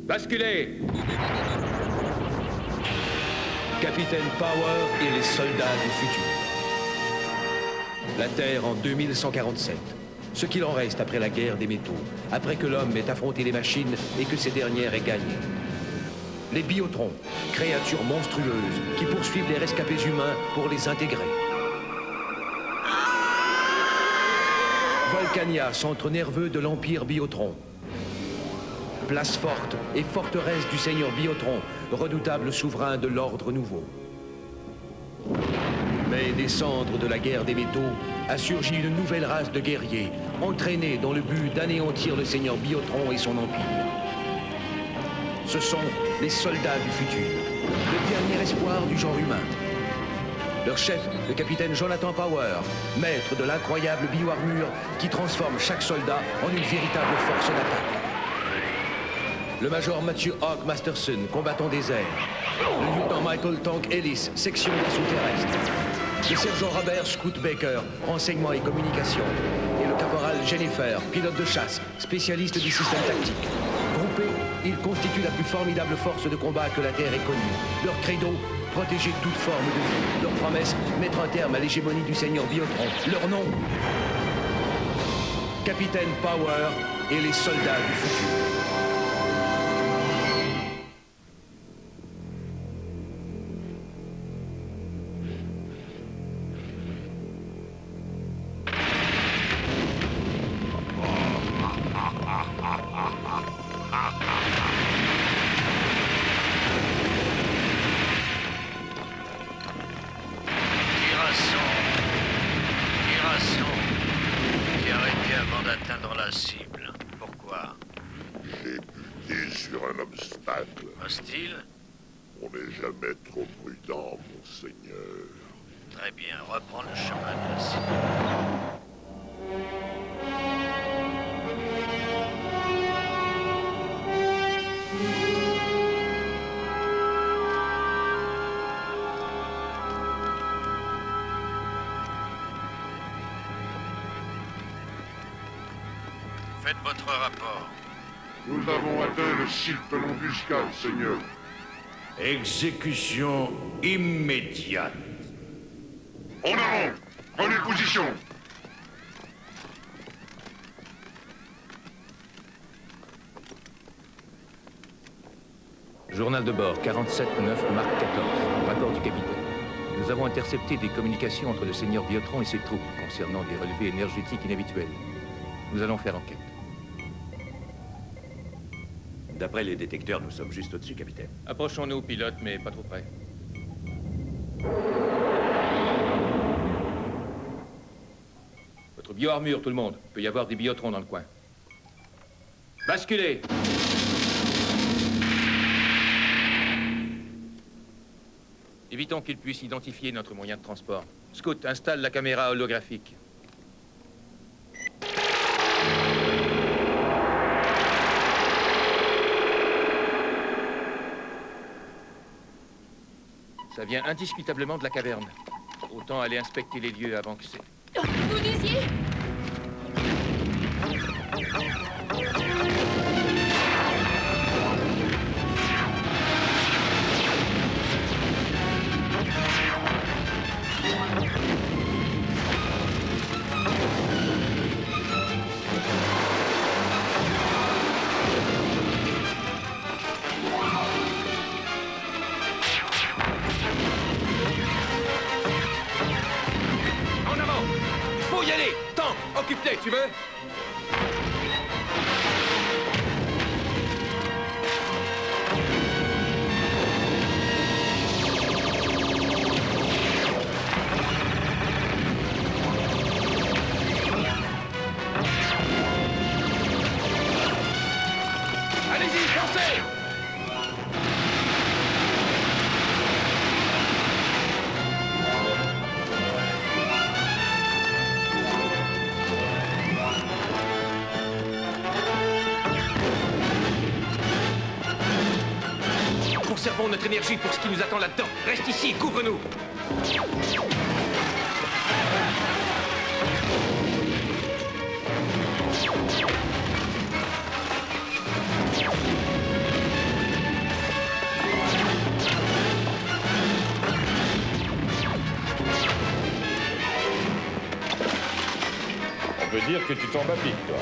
Basculez! Capitaine Power et les soldats du futur. La Terre en 2147. Ce qu'il en reste après la guerre des métaux, après que l'homme ait affronté les machines et que ces dernières aient gagné. Les biotrons, créatures monstrueuses qui poursuivent les rescapés humains pour les intégrer. Volcania, centre nerveux de l'Empire Biotron. Place forte et forteresse du Seigneur Biotron, redoutable souverain de l'Ordre Nouveau. Mais des cendres de la guerre des métaux a surgi une nouvelle race de guerriers, entraînés dans le but d'anéantir le Seigneur Biotron et son empire. Ce sont les soldats du futur, le dernier espoir du genre humain. Leur chef, le capitaine Jonathan Power, maître de l'incroyable bioarmure qui transforme chaque soldat en une véritable force d'attaque. Le major Matthew Hawk Masterson, combattant des airs. Le lieutenant Michael Tank Ellis, section d'assaut terrestre. Le sergent Robert Scoot Baker, renseignement et communication. Et le caporal Jennifer, pilote de chasse, spécialiste du système tactique. Groupés, ils constituent la plus formidable force de combat que la Terre ait connue. Leur credo, protéger toute forme de vie. Leur promesse, mettre un terme à l'hégémonie du Seigneur Biotron. Leur nom, Capitaine Power et les soldats du futur. Hostile? On n'est jamais trop prudent, monseigneur. Très bien, reprends le chemin de la cible. Faites votre rapport. Nous avons atteint le site de l'embuscade, Seigneur. Exécution immédiate. En avant! Prenez position! Journal de bord, 47-9, Mark 14. Rapport du capitaine. Nous avons intercepté des communications entre le Seigneur Biotron et ses troupes concernant des relevés énergétiques inhabituels. Nous allons faire enquête. D'après les détecteurs, nous sommes juste au-dessus, capitaine. Approchons-nous, pilote, mais pas trop près. Votre bioarmure, tout le monde. Il peut y avoir des biotrons dans le coin. Basculez! Évitons qu'ils puissent identifier notre moyen de transport. Scout, installe la caméra holographique. Ça vient indiscutablement de la caverne. Autant aller inspecter les lieux avant que c'est... Vous disiez? Occupe-les, tu veux? Allez-y, foncez! Conservons notre énergie pour ce qui nous attend là-dedans. Reste ici, couvre-nous. dire que tu tombes à pic, toi.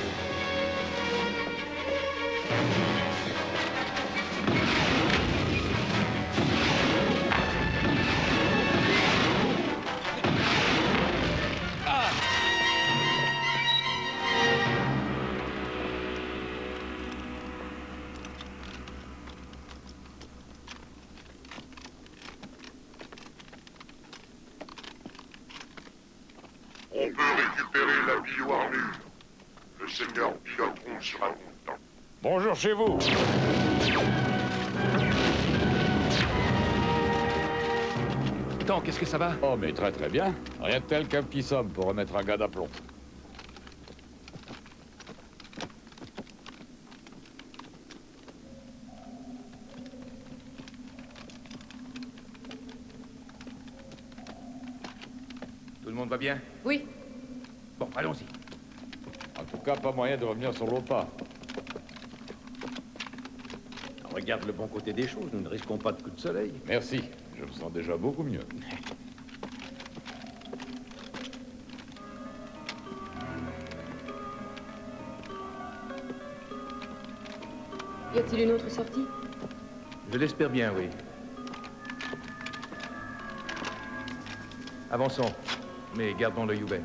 On peut récupérer la bioarmure. Le seigneur Biotron sera content. Bonjour chez vous. Tant, qu'est-ce que ça va? Oh, mais très très bien. Rien de tel qu'un petit somme pour remettre un gars d'aplomb. Tout le monde va bien? Oui. Bon, allons-y. En tout cas, pas moyen de revenir sur l'eau pas. Regarde le bon côté des choses, nous ne risquons pas de coup de soleil. Merci, je me sens déjà beaucoup mieux. Y a-t-il une autre sortie? Je l'espère bien, oui. Avançons, mais gardons l'œil ouvert.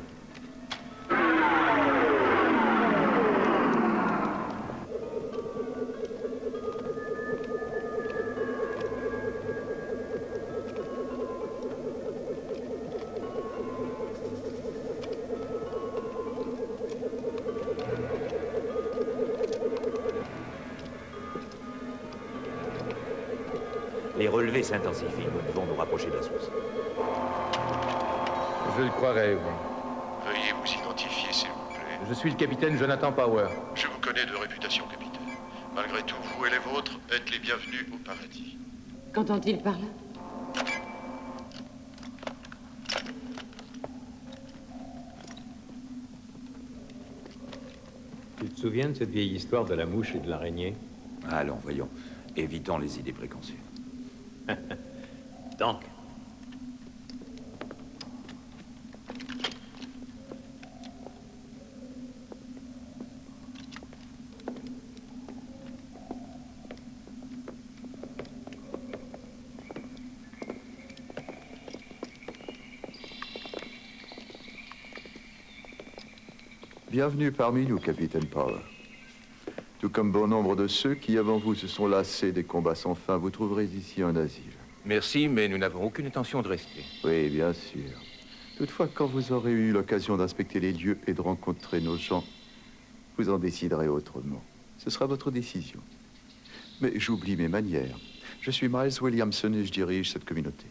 Les relevés s'intensifient, nous devons nous rapprocher de la source. Je le croirais, oui. Veuillez vous identifier, s'il vous plaît. Je suis le capitaine Jonathan Power. Je vous connais de réputation, capitaine. Malgré tout, vous et les vôtres êtes les bienvenus au paradis. Qu'entend-il par là? Tu te souviens de cette vieille histoire de la mouche et de l'araignée? Allons, voyons. Évitons les idées préconçues. Donc, Bienvenue parmi nous, capitaine Power. Tout comme bon nombre de ceux qui, avant vous, se sont lassés des combats sans fin, vous trouverez ici un asile. Merci, mais nous n'avons aucune intention de rester. Oui, bien sûr. Toutefois, quand vous aurez eu l'occasion d'inspecter les lieux et de rencontrer nos gens, vous en déciderez autrement. Ce sera votre décision. Mais j'oublie mes manières. Je suis Miles Williamson et je dirige cette communauté.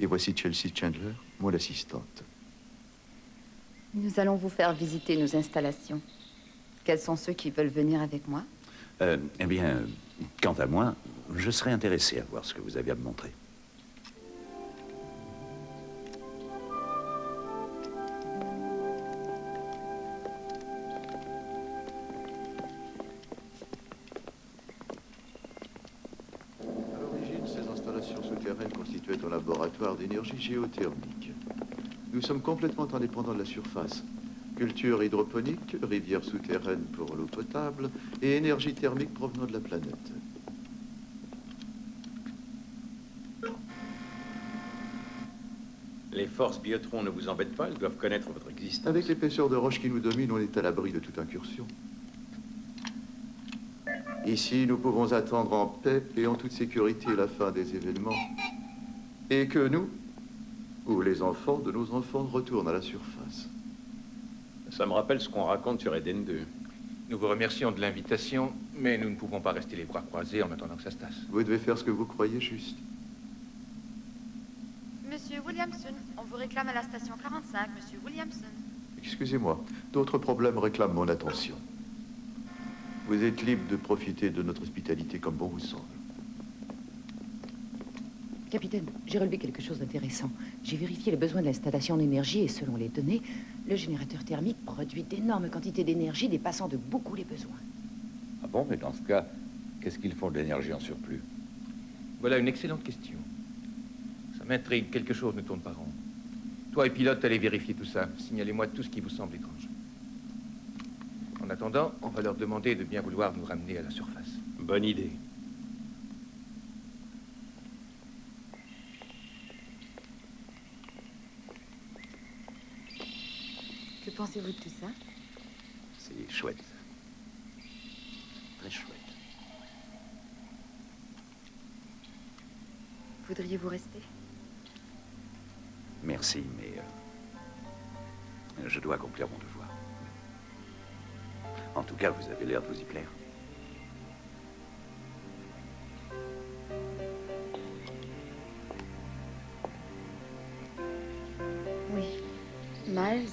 Et voici Chelsea Chandler, mon assistante. Nous allons vous faire visiter nos installations. Quels sont ceux qui veulent venir avec moi? Eh bien, quant à moi, je serais intéressé à voir ce que vous avez à me montrer. À l'origine, ces installations souterraines constituaient un laboratoire d'énergie géothermique. Nous sommes complètement indépendants de la surface. Culture hydroponique, rivières souterraines pour l'eau potable et énergie thermique provenant de la planète. les forces Biotron ne vous embêtent pas, elles doivent connaître votre existence. Avec l'épaisseur de roche qui nous domine, on est à l'abri de toute incursion. Ici, nous pouvons attendre en paix et en toute sécurité la fin des événements. Et que nous, ou les enfants de nos enfants, retournent à la surface. Ça me rappelle ce qu'on raconte sur Eden 2. Nous vous remercions de l'invitation, mais nous ne pouvons pas rester les bras croisés en attendant que ça se tasse. Vous devez faire ce que vous croyez juste. Monsieur Williamson, on vous réclame à la station 45, Monsieur Williamson. Excusez-moi, d'autres problèmes réclament mon attention. Vous êtes libre de profiter de notre hospitalité comme bon vous semble. Capitaine, j'ai relevé quelque chose d'intéressant. J'ai vérifié les besoins de l'installation d'énergie et selon les données, le générateur thermique produit d'énormes quantités d'énergie dépassant de beaucoup les besoins. Ah bon, mais dans ce cas, qu'est-ce qu'ils font de l'énergie en surplus? Voilà une excellente question. Ça m'intrigue, quelque chose ne tourne pas rond. Toi et pilote, allez vérifier tout ça. Signalez-moi tout ce qui vous semble étrange. En attendant, on va leur demander de bien vouloir nous ramener à la surface. Bonne idée. Que pensez-vous de tout ça? C'est chouette. Très chouette. Voudriez-vous rester? Merci, mais je dois accomplir mon devoir. En tout cas, vous avez l'air de vous y plaire. Oui. Miles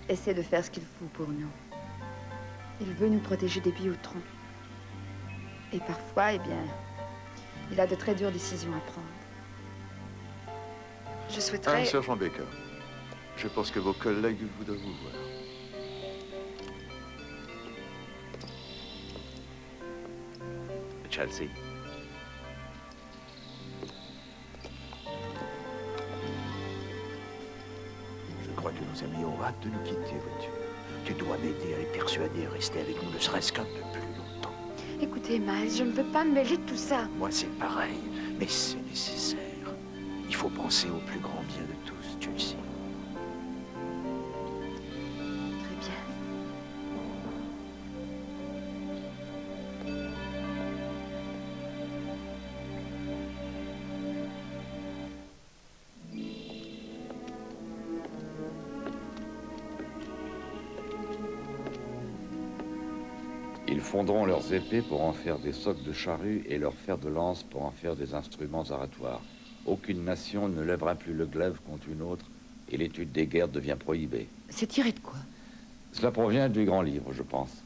essaie de faire ce qu'il faut pour nous. Il veut nous protéger des biotrons. Et parfois, eh bien, il a de très dures décisions à prendre. Je souhaiterais... Sergent Baker, je pense que vos collègues voudraient vous voir. Chelsea. Je crois que nos amis ont hâte de nous quitter, vois-tu. Tu dois m'aider à les persuader à rester avec nous, ne serait-ce qu'un peu plus longtemps. Écoutez, Miles, je ne veux pas me mêler de tout ça. Moi, c'est pareil, mais c'est nécessaire. Il faut penser au plus grand bien de tous, tu le sais. Très bien. Ils fondront leurs épées pour en faire des socs de charrue et leurs fers de lance pour en faire des instruments aratoires. Aucune nation ne lèvera plus le glaive contre une autre et l'étude des guerres devient prohibée. C'est tiré de quoi? Cela provient du grand livre, je pense.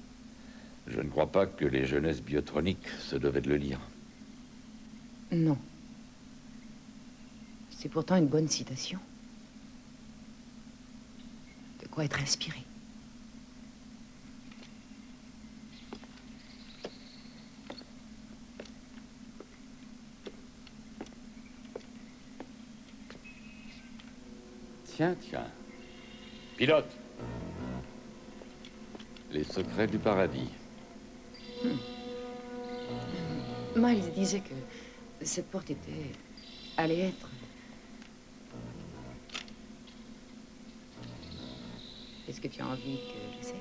Je ne crois pas que les jeunesses biotroniques se devaient de le lire. Non. C'est pourtant une bonne citation. De quoi être inspiré. Tiens, tiens. Pilote. Les secrets du paradis. Miles disait que cette porte allait être... Est-ce que tu as envie que j'essaie?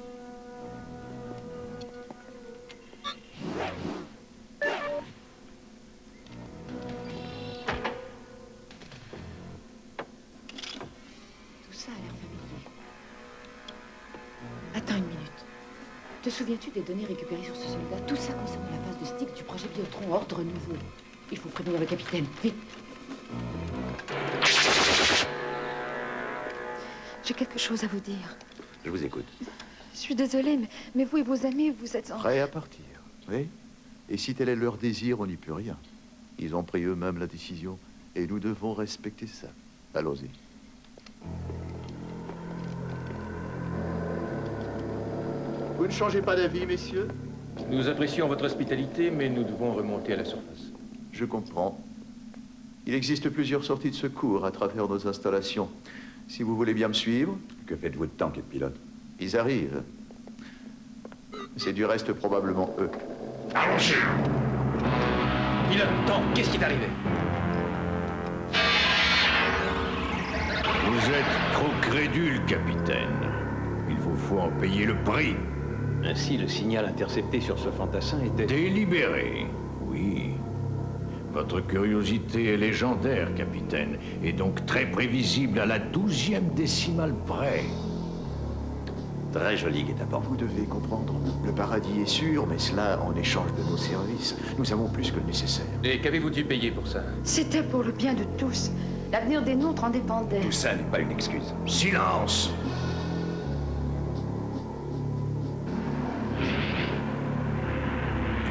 Tout ça a l'air familier. Attends une minute. Te souviens-tu des données récupérées sur ce soldat? Tout ça concerne la phase de stick du projet Biotron, ordre nouveau. Il faut prévenir le capitaine, vite. J'ai quelque chose à vous dire. Je vous écoute. Je suis désolée, mais vous et vos amis, vous êtes en... Prêts à partir, oui. Et si tel est leur désir, on n'y peut rien. Ils ont pris eux-mêmes la décision, et nous devons respecter ça. Allons-y. Vous ne changez pas d'avis, messieurs? Nous apprécions votre hospitalité, mais nous devons remonter à la surface. Je comprends. Il existe plusieurs sorties de secours à travers nos installations. Si vous voulez bien me suivre... Que faites-vous de temps, quel pilote? Ils arrivent. C'est du reste probablement eux. Allons-y. Pilote, Tom, qu'est-ce qui est arrivé? Vous êtes trop crédule, capitaine. Il vous faut en payer le prix. Ainsi, le signal intercepté sur ce fantassin était... Délibéré, oui. Votre curiosité est légendaire, capitaine, et donc très prévisible à la 12e décimale près. Très joli guet-apens. Vous devez comprendre, le paradis est sûr, mais cela en échange de nos services. Nous avons plus que le nécessaire. Et qu'avez-vous dû payer pour ça? C'était pour le bien de tous. L'avenir des nôtres en dépendait. Tout ça n'est pas une excuse. Silence!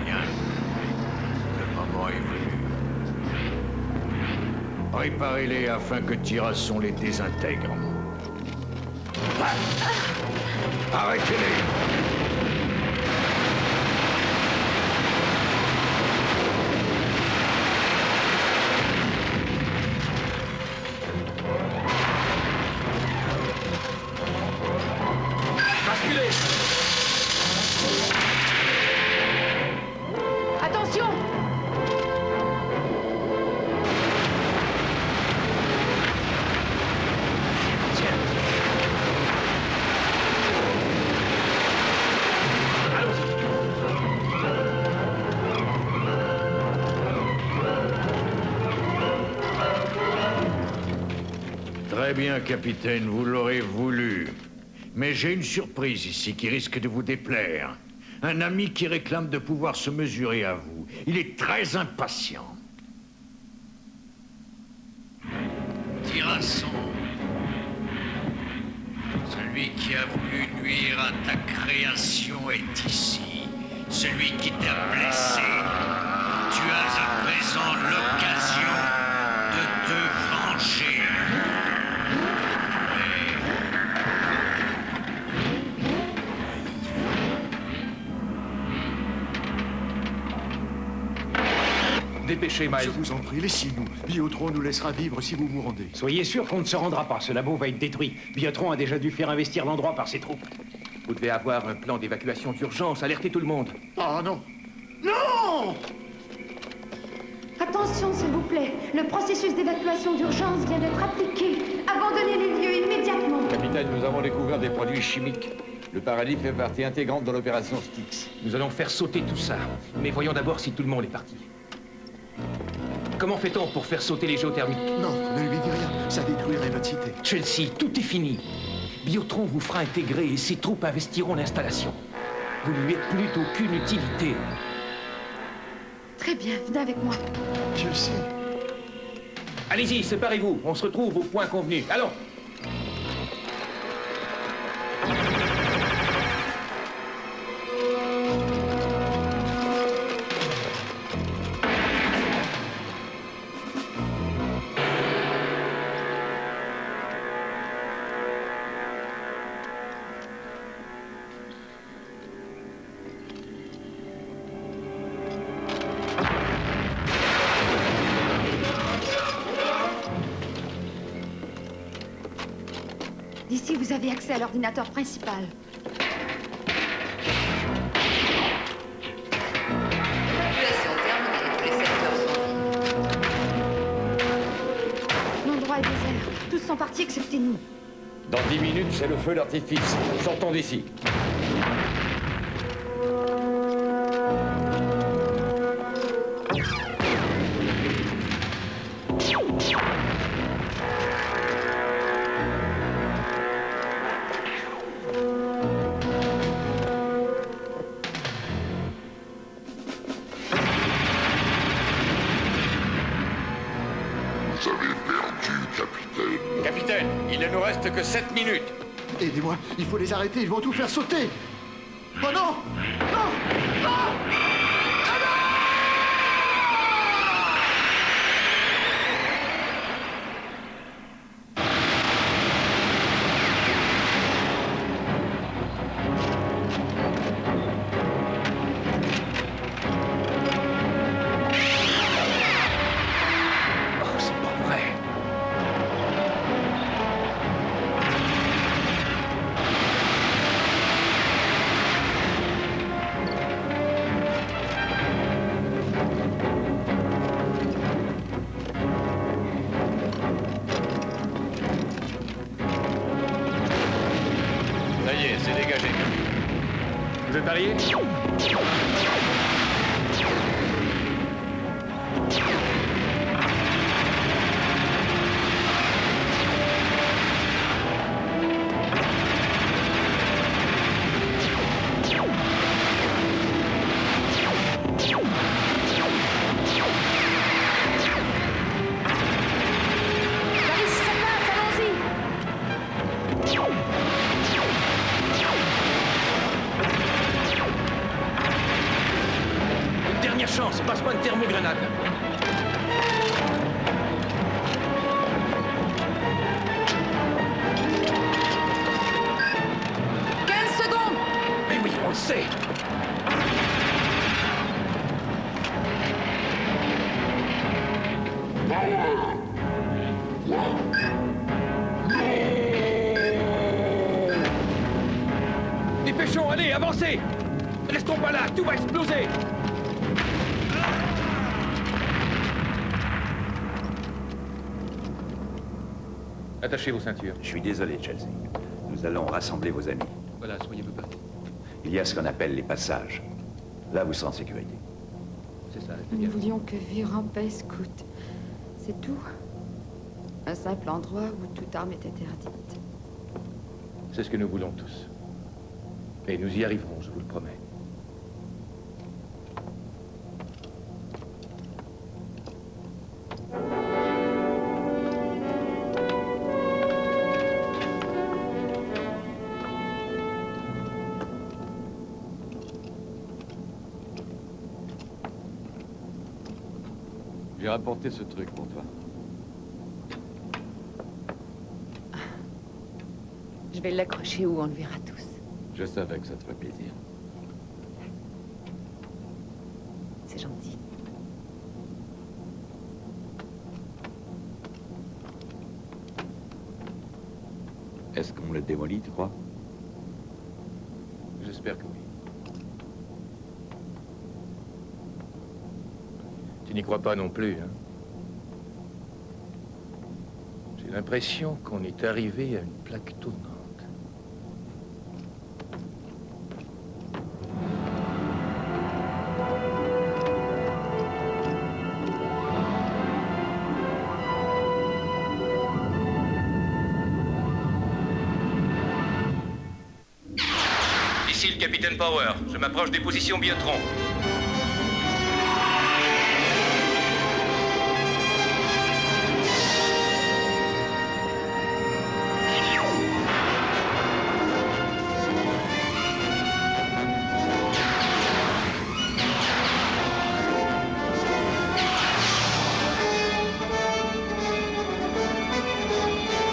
Bien. Le moment est venu. Préparez-les afin que Tirasson les désintègre. Arrêtez-les! Basculez! Très bien, capitaine, vous l'aurez voulu. Mais j'ai une surprise ici qui risque de vous déplaire. Un ami qui réclame de pouvoir se mesurer à vous. Il est très impatient. Tirasson. Celui qui a voulu nuire à ta création est ici. Celui qui t'a blessé. Tu as à présent l'occasion de te venger. Dépêchez, Miles. Je vous en prie, laissez-nous. Biotron nous laissera vivre si vous vous rendez. Soyez sûr qu'on ne se rendra pas. Ce labo va être détruit. Biotron a déjà dû faire investir l'endroit par ses troupes. Vous devez avoir un plan d'évacuation d'urgence. Alertez tout le monde. Ah non! Non! Attention, s'il vous plaît. Le processus d'évacuation d'urgence vient d'être appliqué. Abandonnez les lieux immédiatement. Capitaine, nous avons découvert des produits chimiques. Le paradis fait partie intégrante de l'opération Styx. Nous allons faire sauter tout ça. Mais voyons d'abord si tout le monde est parti. Comment fait-on pour faire sauter les géothermiques? Non, ne lui dis rien. Ça détruirait notre cité. Chelsea, tout est fini. Biotron vous fera intégrer et ses troupes investiront l'installation. Vous ne lui êtes plus d'aucune utilité. Très bien, venez avec moi. Je le sais. Allez-y, séparez-vous. On se retrouve au point convenu. Allons. D'ici, vous avez accès à l'ordinateur principal. Évacuation terminée. Tous les secteurs sont vides. L'endroit est désert. Tous sont partis excepté nous. Dans 10 minutes, c'est le feu d'artifice. Sortons d'ici. Vous avez perdu, capitaine. Capitaine, il ne nous reste que 7 minutes. Aidez-moi, il faut les arrêter, ils vont tout faire sauter. Oh non! Non! Non! Ça y est, c'est dégagé. Vous êtes parié? Chance, passe-moi une thermogrenade. Mais oui, on le sait. Dépêchons, allez, avancez. Restons pas là, tout va exploser. Attachez vos ceintures. Je suis désolé, Chelsea. Nous allons rassembler vos amis. Voilà, soyez-vous prêts. Il y a ce qu'on appelle les passages. Là, vous serez en sécurité. C'est ça. Nous ne voulions que vivre en paix, Scout. C'est tout. Un simple endroit où toute arme est interdite. C'est ce que nous voulons tous. Et nous y arriverons, je vous le promets. J'ai rapporté ce truc pour toi. Je vais l'accrocher où on le verra tous. Je savais que ça te ferait plaisir. C'est gentil. Est-ce qu'on le démolit, tu crois? J'espère que oui. Tu n'y crois pas non plus, hein? J'ai l'impression qu'on est arrivé à une plaque tournante. Ici le capitaine Power. Je m'approche des positions Biotron.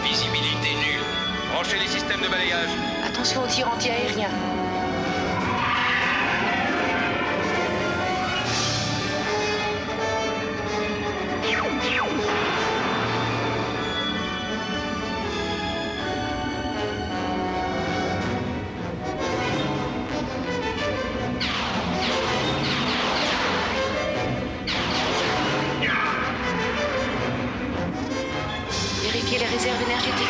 Visibilité nulle. Branchez les systèmes de balayage. Attention aux tirs anti-aériens. Vérifiez les réserves énergétiques.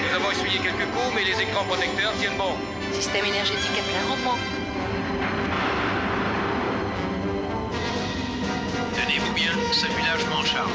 Nous avons essuyé quelques coups, mais les écrans protecteurs tiennent bon. Système énergétique à plein rendement. Tenez-vous bien, celui-là je m'en charge.